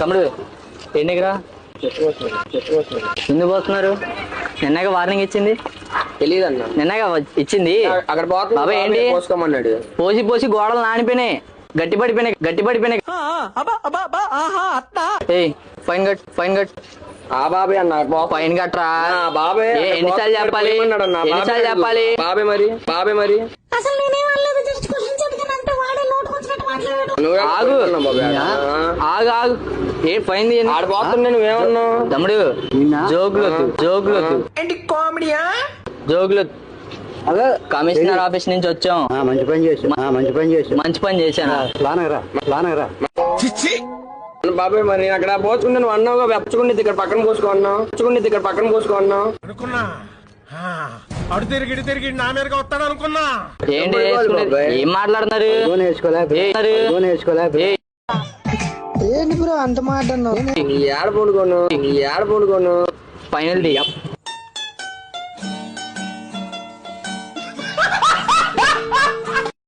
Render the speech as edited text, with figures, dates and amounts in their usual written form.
తమ్ముడు ఎన్నికరా ఎందుకు పోతున్నారు? నిన్నగా వార్నింగ్ ఇచ్చింది. తెలియదన్నా, నిన్నగా ఇచ్చింది. అక్కడ బాబాయ్ ఏంటి పోసుకోమన్నాడు. పోసి పోసి గోడలు నానిపోయినాయి, గట్టి పడిపోయినాయి. ఏయ్ ఫైన్ కట్, ఫైన్ కట్. ఆ బాబాయ్ అన్న ఫైన్ కట్టరా బాబాయ్. ఎన్నిసార్లు చెప్పాలి, ఎన్నిసార్లు చెప్పాలి? బాబాయ్ మరి ఆగు ఆగు. ఏ ఫైన్ ఆడిపోతున్నా నువ్వేమన్నావు తమ్ముడు? జోకులు కమిషనర్ ఆఫీస్ నుంచి వచ్చాం. మంచి పని చేశాను. బాబాయ్ మరి అక్కడ పోసుకుంటే నువ్వు అన్నావుగా వెప్పచుకుండి ఇక్కడ పక్కన పోసుకున్నావు అనుకున్నా. అడు తిరిగి నా మీదగా వస్తాడు అనుకున్నా. ఏంటి ఏం మాట్లాడుతున్నారు? ఏంటి బ్రో అంత మాట ఏడ పడుకోను ఫైనల్